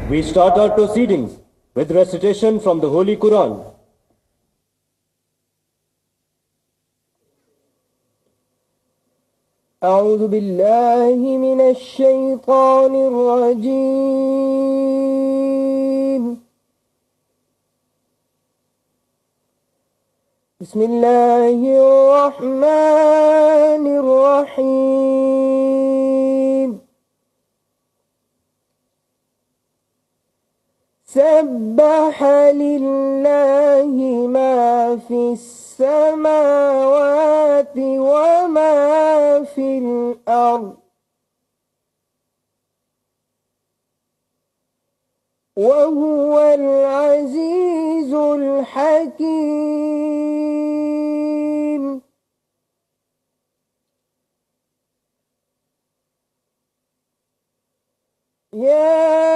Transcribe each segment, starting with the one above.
We start our proceedings with recitation from the Holy Quran. أعوذ بالله من الشيطان الرجيم. بسم الله الرحمن الرحيم. سبح لله ما في السماوات وما في الأرض وهو العزيز الحكيم. يا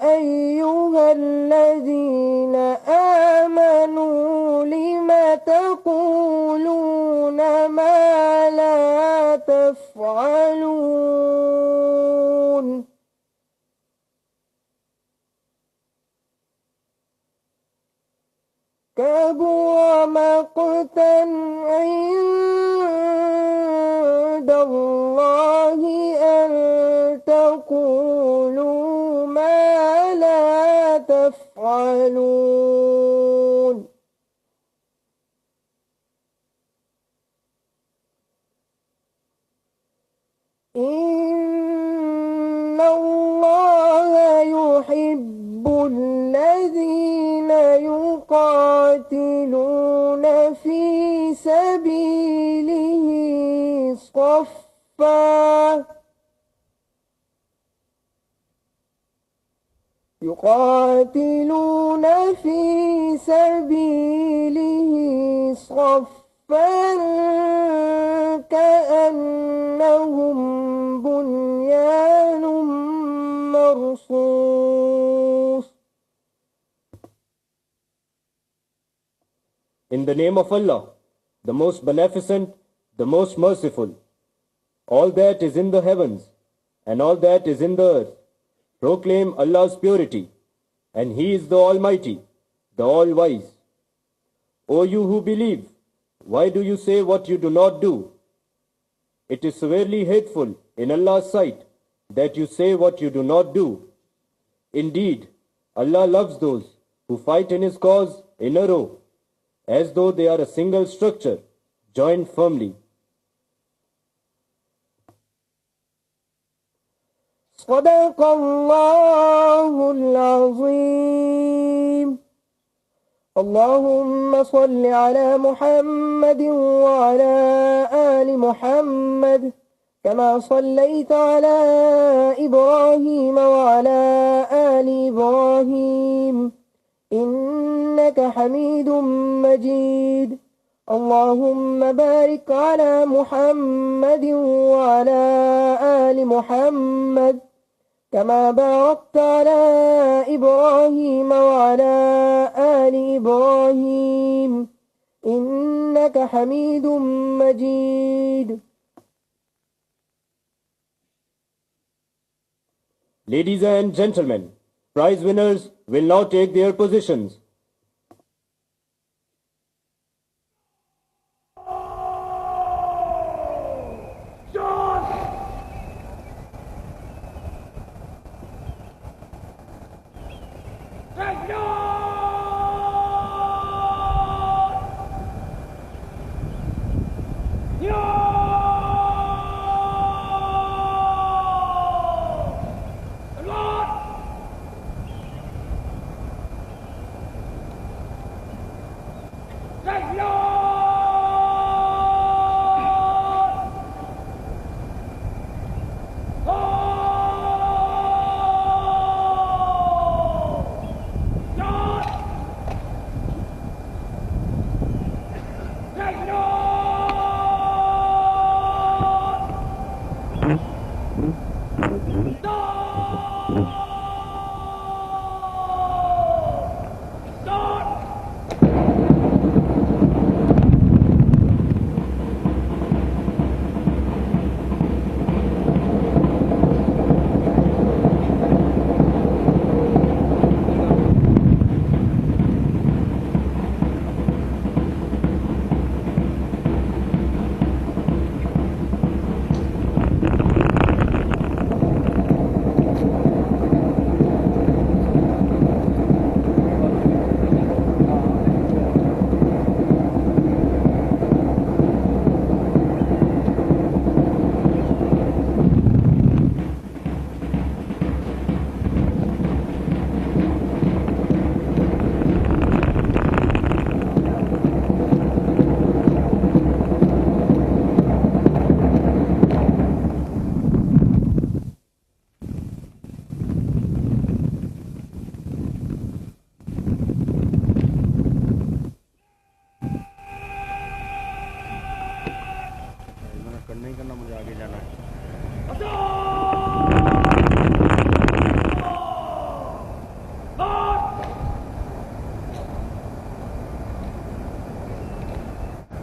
أيها الذين آمنوا لم تقولون ما لا تفعلون. كبر مقتا عند الله أن تقولوا ما لا تفعلون. إن الله يحب الذين يقاتلون في سبيله صفا كأنهم بنيان مرصوص. In the name of Allah, the most beneficent, the most merciful. All that is in the heavens and all that is in the earth proclaim Allah's purity, and He is the Almighty, the All-Wise. O you who believe, why do you say what you do not do? It is severely hateful in Allah's sight that you say what you do not do. Indeed, Allah loves those who fight in His cause in a row, as though they are a single structure, joined firmly. صدق الله العظيم. اللهم صل على محمد وعلى آل محمد كما صليت على إبراهيم وعلى آل إبراهيم إنك حميد مجيد. اللهم بارك على محمد وعلى آل محمد كما باركت على إبراهيم وعلى آل إبراهيم إنك حميد مجيد. Ladies and gentlemen, prize winners will now take their positions.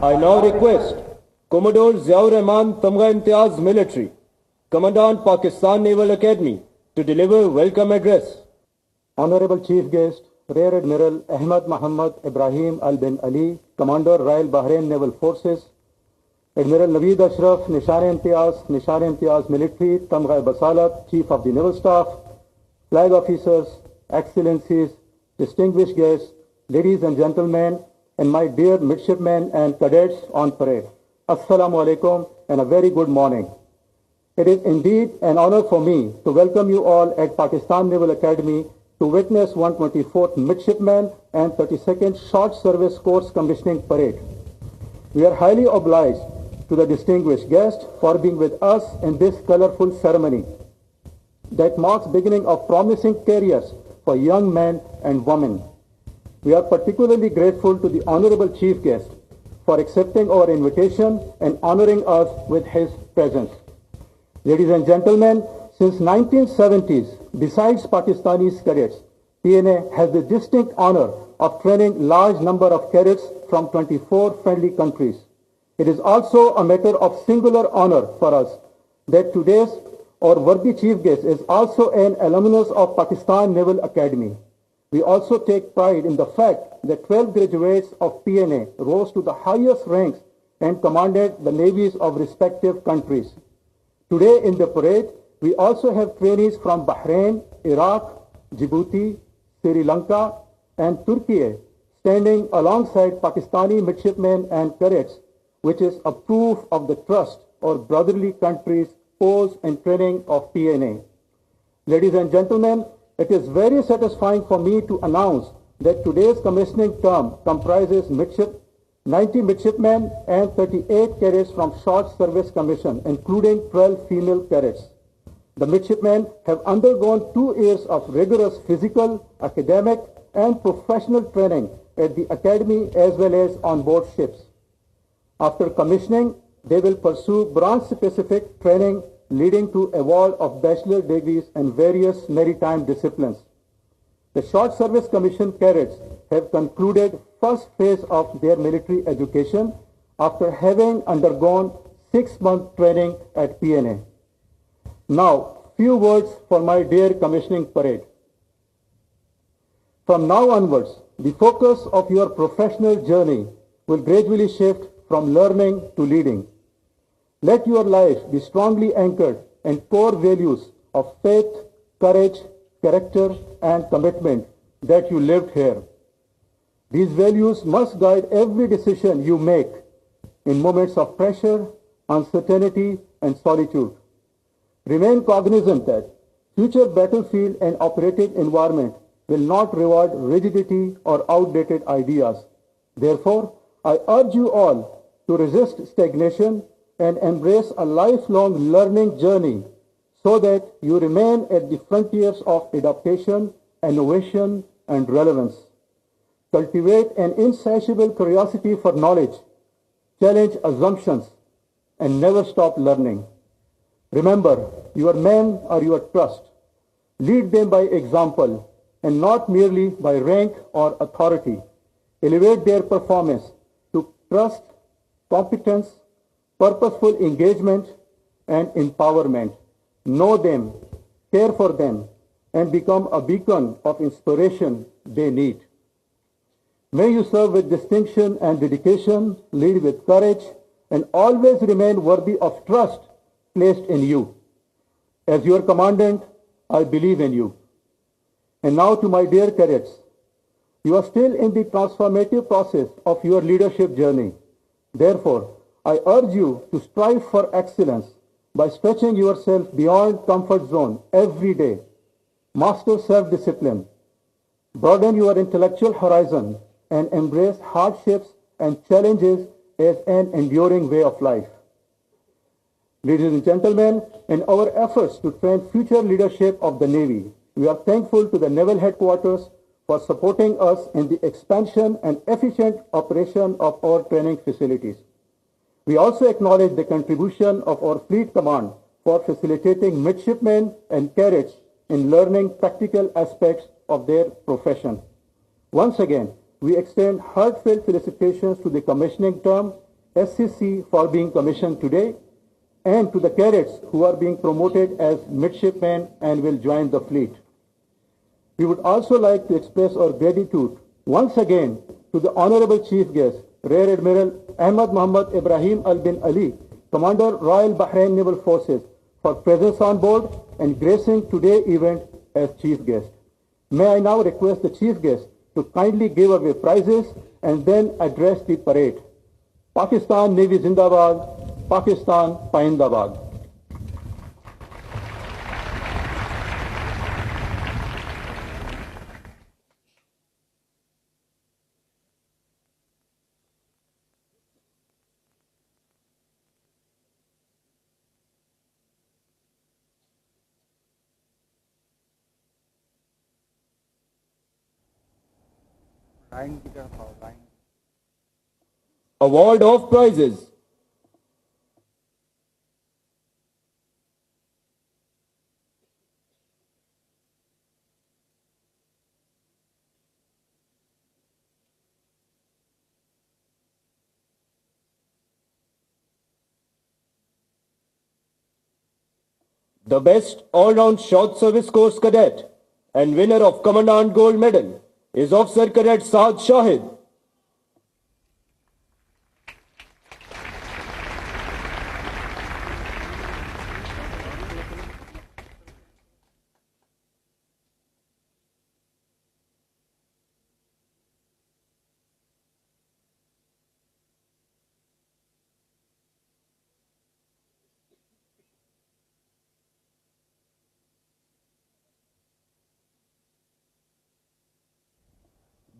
I now request Commodore Ziaur Rahman Tamgha Imtiaz Military, Commandant Pakistan Naval Academy, to deliver welcome address. Honorable Chief Guest, Rear Admiral Ahmad Muhammad Ibrahim Al Bin Ali, Commander Royal Bahrain Naval Forces, Admiral Naveed Ashraf, Nishan-e-Imtiaz Military, Tamgha Basalat, Chief of the Naval Staff, Flag Officers, Excellencies, distinguished guests, ladies and gentlemen, and my dear midshipmen and cadets on parade. Assalamu alaikum and a very good morning. It is indeed an honor for me to welcome you all at Pakistan Naval Academy to witness 124th Midshipman and 32nd Short Service Course Commissioning Parade. We are highly obliged to the distinguished guest for being with us in this colorful ceremony that marks beginning of promising careers for young men and women. We are particularly grateful to the Honorable Chief Guest for accepting our invitation and honoring us with his presence. Ladies and gentlemen, since 1970s, besides Pakistani cadets, PNA has the distinct honor of training large number of cadets from 24 friendly countries. It is also a matter of singular honor for us that today's our worthy chief guest is also an alumnus of Pakistan Naval Academy. We also take pride in the fact that 12 graduates of PNA rose to the highest ranks and commanded the navies of respective countries. Today in the parade, we also have trainees from Bahrain, Iraq, Djibouti, Sri Lanka, and Turkey standing alongside Pakistani midshipmen and cadets, which is a proof of the trust our brotherly countries pose in training of PNA. Ladies and gentlemen, it is very satisfying for me to announce that today's commissioning term comprises 90 midshipmen and 38 cadets from Short Service Commission, including 12 female cadets. The midshipmen have undergone 2 years of rigorous physical, academic, and professional training at the academy as well as on board ships. After commissioning, they will pursue branch-specific training leading to a wall of bachelor degrees in various maritime disciplines. The Short Service Commission cadets have concluded first phase of their military education after having undergone 6-month training at PNA. Now, few words for my dear commissioning parade. From now onwards, the focus of your professional journey will gradually shift from learning to leading. Let your life be strongly anchored in core values of faith, courage, character, and commitment that you lived here. These values must guide every decision you make in moments of pressure, uncertainty, and solitude. Remain cognizant that future battlefield and operating environment will not reward rigidity or outdated ideas. Therefore, I urge you all to resist stagnation and embrace a lifelong learning journey so that you remain at the frontiers of adaptation, innovation, and relevance. Cultivate an insatiable curiosity for knowledge, challenge assumptions, and never stop learning. Remember, your men are your trust. Lead them by example and not merely by rank or authority. Elevate their performance to trust, competence, purposeful engagement, and empowerment. Know them, care for them, and become a beacon of inspiration they need. May you serve with distinction and dedication, lead with courage, and always remain worthy of trust placed in you. As your commandant, I believe in you. And now to my dear cadets, you are still in the transformative process of your leadership journey. Therefore, I urge you to strive for excellence by stretching yourself beyond comfort zone every day. Master self-discipline. Broaden your intellectual horizon and embrace hardships and challenges as an enduring way of life. Ladies and gentlemen, in our efforts to train future leadership of the Navy, we are thankful to the Naval Headquarters for supporting us in the expansion and efficient operation of our training facilities. We also acknowledge the contribution of our Fleet Command for facilitating midshipmen and cadets in learning practical aspects of their profession. Once again, we extend heartfelt felicitations to the commissioning term SCC for being commissioned today, and to the cadets who are being promoted as midshipmen and will join the fleet. We would also like to express our gratitude once again to the Honorable Chief Guest, Rear Admiral Ahmad Muhammad Ibrahim Al bin Ali, Commander Royal Bahrain Naval Forces, for presence on board and gracing today's event as Chief Guest. May I now request the Chief Guest to kindly give away prizes and then address the parade. Pakistan Navy Zindabad, Pakistan Paindabad. Award of prizes. The best all-round short service course cadet and winner of Commandant Gold Medal is Officer Cadet Saad Shahid.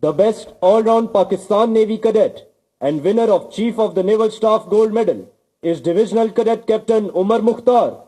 The best all-round Pakistan Navy cadet and winner of Chief of the Naval Staff Gold Medal is Divisional Cadet Captain Umar Mukhtar.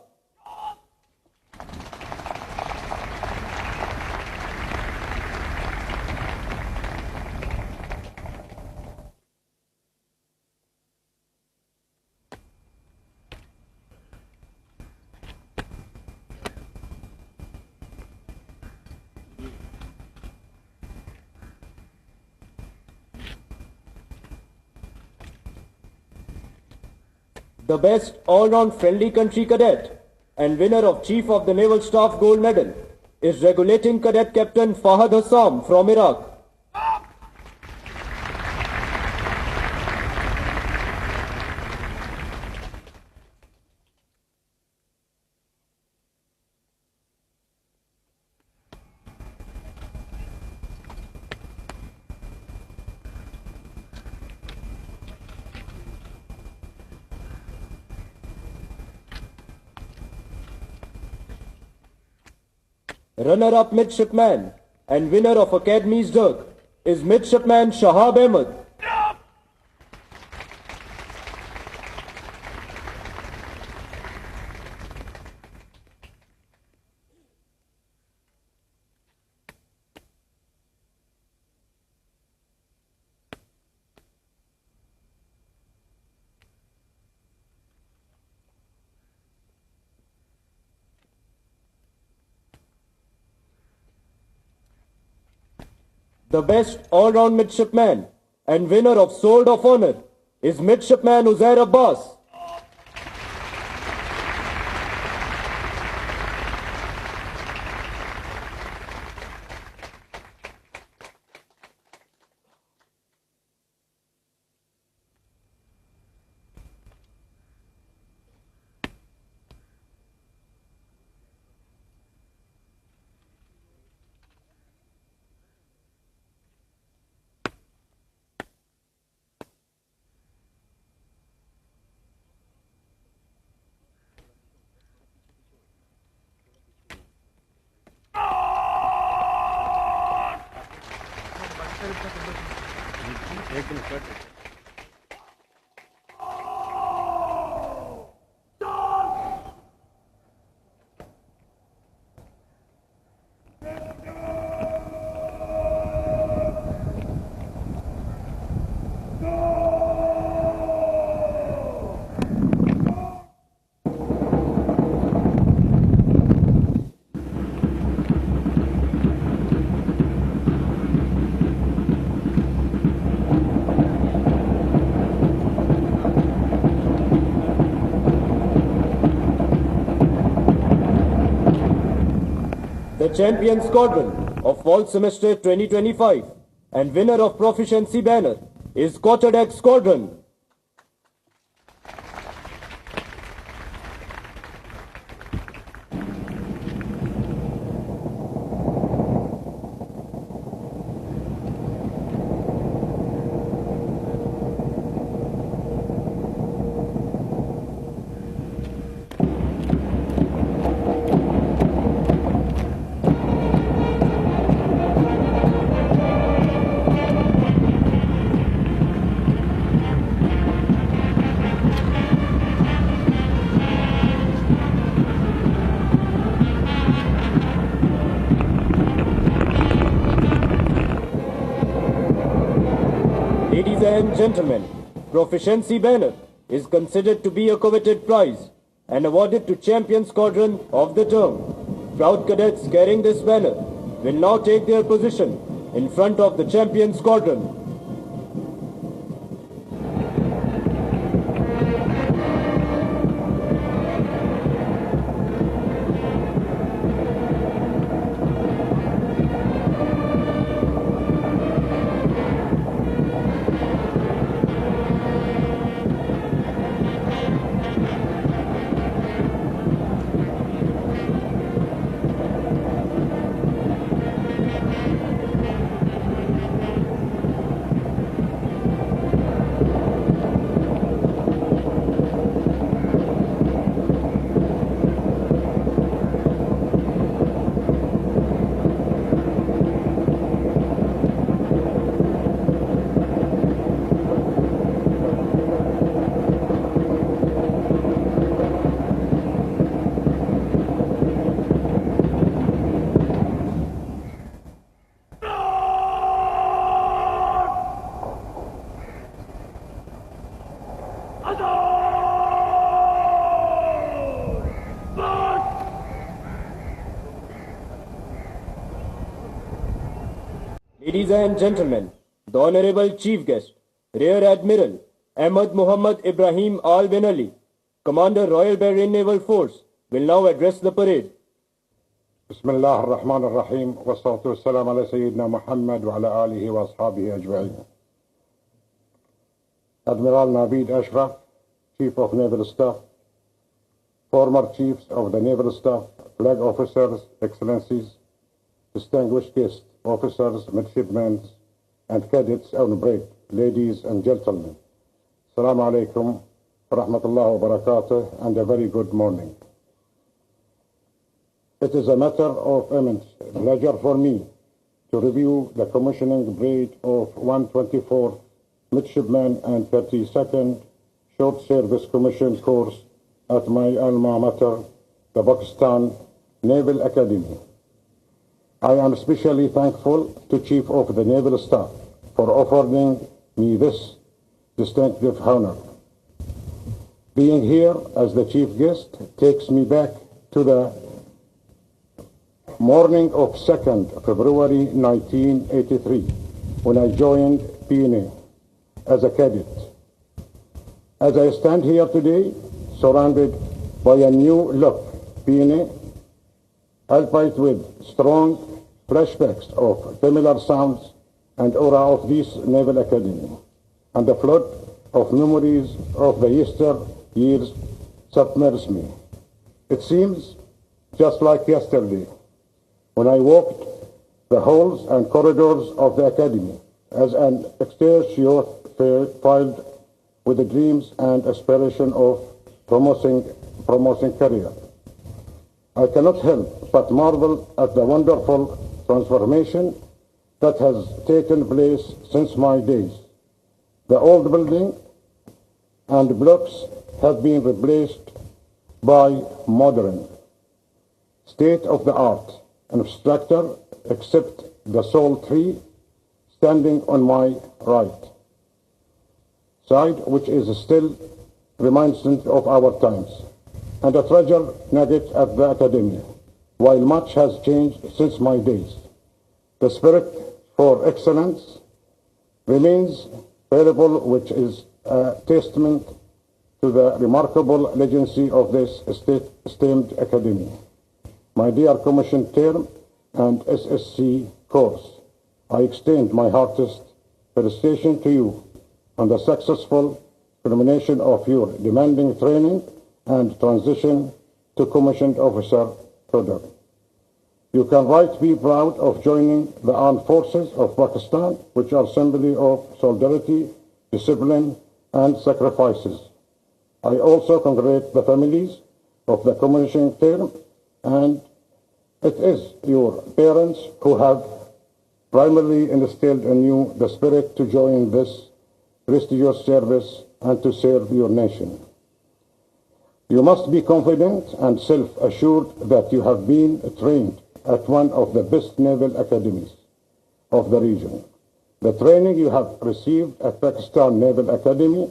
The best all-round friendly country cadet and winner of Chief of the Naval Staff Gold Medal is Regulating Cadet Captain Fahad Hassam from Iraq. Runner-up midshipman and winner of Academy's Dirk is Midshipman Shahab Ahmed. The best all-round midshipman and winner of Sword of Honor is Midshipman Uzair Abbas. champion squadron of fall semester 2025 and winner of proficiency banner is Quarterdeck Squadron. Ladies and gentlemen, Proficiency Banner is considered to be a coveted prize and awarded to Champion Squadron of the term. Proud cadets carrying this banner will now take their position in front of the Champion Squadron. Ladies and gentlemen, the Honorable Chief Guest, Rear Admiral Ahmad Muhammad Ibrahim Al Bin Ali, Commander Royal Bahrain Naval Force, will now address the parade. بسم الله الرحمن الرحيم والصلاة والسلام على سيدنا محمد وعلى آله وأصحابه أجمعين. Admiral Naveed Ashraf, Chief of Naval Staff, former Chiefs of the Naval Staff, Flag Officers, Excellencies, distinguished guests, officers, midshipmen, and cadets on break, ladies and gentlemen. Assalamu alaikum wa rahmatullahi wa barakatuh, and a very good morning. It is a matter of immense pleasure for me to review the commissioning grade of 124 midshipmen and 32nd short service commission course at my alma mater, the Pakistan Naval Academy. I am especially thankful to Chief of the Naval Staff for offering me this distinctive honor. Being here as the chief guest takes me back to the morning of 2nd February 1983 when I joined PNA as a cadet. As I stand here today, surrounded by a new look PNA, albeit with strong flashbacks of familiar sounds and aura of this Naval Academy, and the flood of memories of the years submerged me. It seems just like yesterday when I walked the halls and corridors of the Academy as an exterior youth filled with the dreams and aspiration of promoting career. I cannot help but marvel at the wonderful transformation that has taken place since my days. The old building and blocks have been replaced by modern, state-of-the-art infrastructure, except the sole tree standing on my right side, which is still reminiscent of our times, and a treasure nugget at the Academy. While much has changed since my days, the spirit for excellence remains variable, which is a testament to the remarkable legacy of this esteemed Academy. My dear Commission term, and SSC course. I extend my heartiest felicitation to you on the successful culmination of your demanding training and transition to commissioned officer cadre. You can right be proud of joining the armed forces of Pakistan, which are symbol of solidarity, discipline, and sacrifices. I also congratulate the families of the commissioning term, and it is your parents who have primarily instilled in you the spirit to join this prestigious service and to serve your nation. You must be confident and self-assured that you have been trained at one of the best naval academies of the region. The training you have received at Pakistan Naval Academy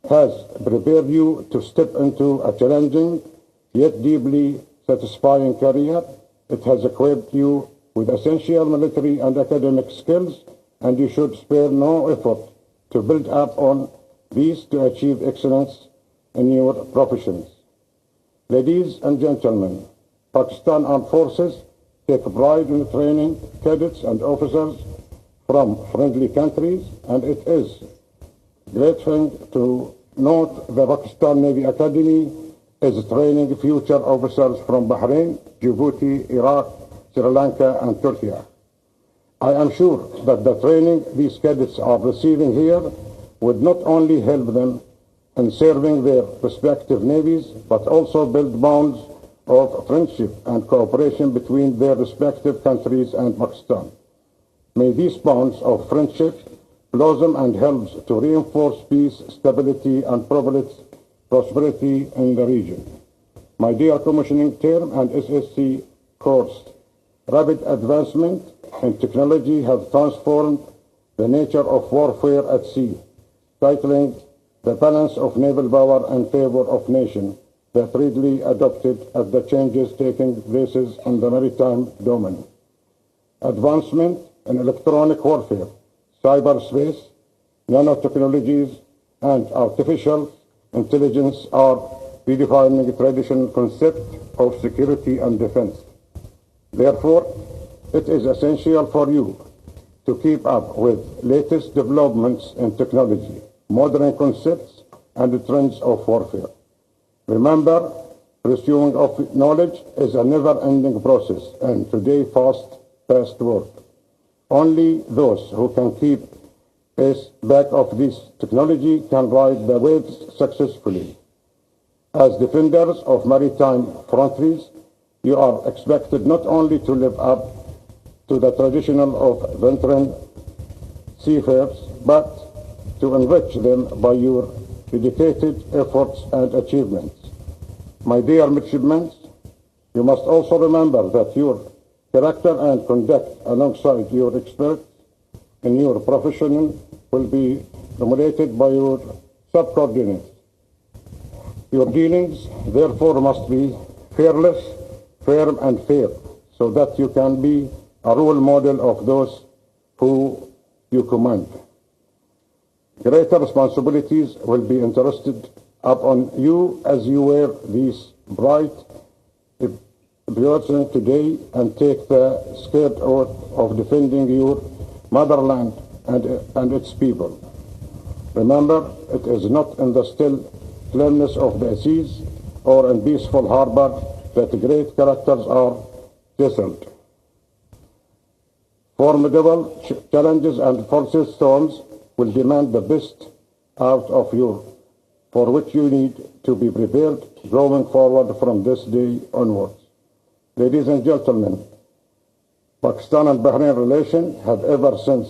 has prepared you to step into a challenging yet deeply satisfying career. It has equipped you with essential military and academic skills, and you should spare no effort to build up on these to achieve excellence in your professions. Ladies and gentlemen, Pakistan Armed Forces take pride in training cadets and officers from friendly countries, and it is great thing to note the Pakistan Navy Academy is training future officers from Bahrain, Djibouti, Iraq, Sri Lanka, and Turkey. I am sure that the training these cadets are receiving here would not only help them in serving their respective navies, but also build bonds of friendship and cooperation between their respective countries and Pakistan. May these bonds of friendship blossom and help to reinforce peace, stability, and prosperity in the region. My dear commissioning term and SSC course, rapid advancement in technology have transformed the nature of warfare at sea, titling the balance of naval power in favor of nation that readily adopted at the changes taking place in the maritime domain. Advancement in electronic warfare, cyberspace, nanotechnologies, and artificial intelligence are redefining the traditional concept of security and defense. Therefore, it is essential for you to keep up with latest developments in technology, modern concepts, and the trends of warfare. Remember, pursuing of knowledge is a never-ending process in today's fast-paced world. Only those who can keep pace back of this technology can ride the waves successfully. As defenders of maritime frontiers, you are expected not only to live up to the tradition of veteran seafarers, but to enrich them by your dedicated efforts and achievements. My dear midshipmen, you must also remember that your character and conduct alongside your experts in your profession will be emulated by your subordinates. Your dealings, therefore, must be fearless, firm, and fair, so that you can be a role model of those who you command. Greater responsibilities will be entrusted upon you as you wear these bright devotion today and take the scared oath of defending your motherland and its people. Remember, it is not in the still calmness of the seas or in peaceful harbor that great characters are chiseled. Formidable challenges and forces storms will demand the best out of you, for which you need to be prepared going forward from this day onwards. Ladies and gentlemen, Pakistan and Bahrain relations have ever since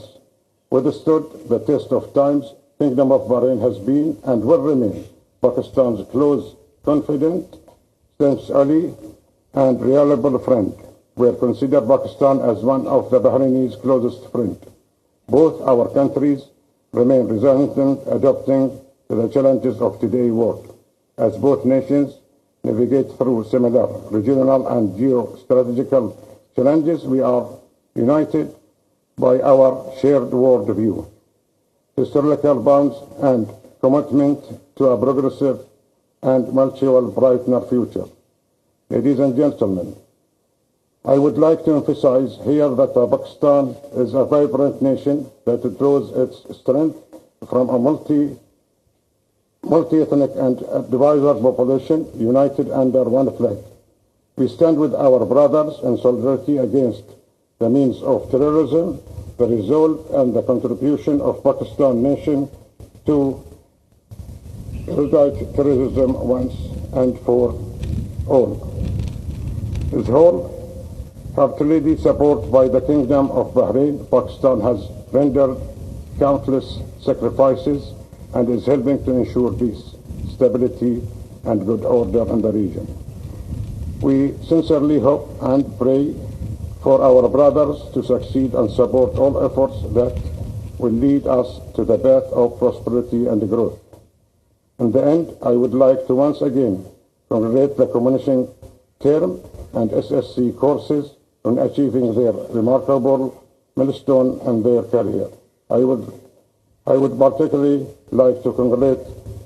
withstood the test of times. Kingdom of Bahrain has been and will remain Pakistan's close, confident, sincerely, and reliable friend. We consider Pakistan as one of the Bahrainis' closest friends. Both our countries remain resilient, adapting to the challenges of today's world. As both nations navigate through similar regional and geostrategical challenges, we are united by our shared worldview, historical bonds, and commitment to a progressive and mutual brighter future. Ladies and gentlemen, I would like to emphasize here that Pakistan is a vibrant nation that draws its strength from a multi-ethnic and diverse population united under one flag. We stand with our brothers in solidarity against the means of terrorism, the resolve and the contribution of Pakistan nation to eradicate terrorism once and for all. His wholeheartedly supported by the Kingdom of Bahrain, Pakistan has rendered countless sacrifices and is helping to ensure peace, stability, and good order in the region. We sincerely hope and pray for our brothers to succeed and support all efforts that will lead us to the path of prosperity and growth. In the end, I would like to once again congratulate the Commissioning term and SSC courses on achieving their remarkable milestone in their career. I would particularly like to congratulate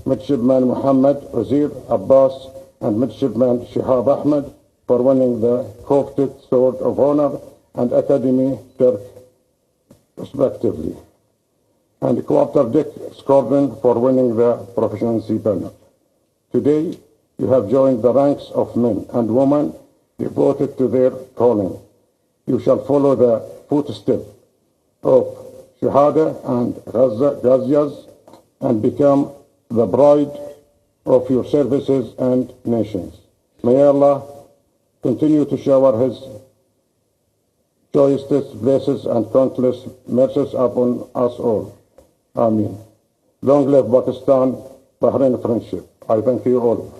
Midshipman Muhammad Wazir Abbas and Midshipman Shihab Ahmed for winning the coveted Sword of Honor and Academy Turk respectively, and Quarter Deck Squadron for winning the Proficiency Banner. Today, you have joined the ranks of men and women devoted to their calling. You shall follow the footsteps of Shahada and Ghazias and become the bride of your services and nations. May Allah continue to shower His choicest blessings and countless mercies upon us all. Ameen. Long live Pakistan, Bahrain friendship. I thank you all.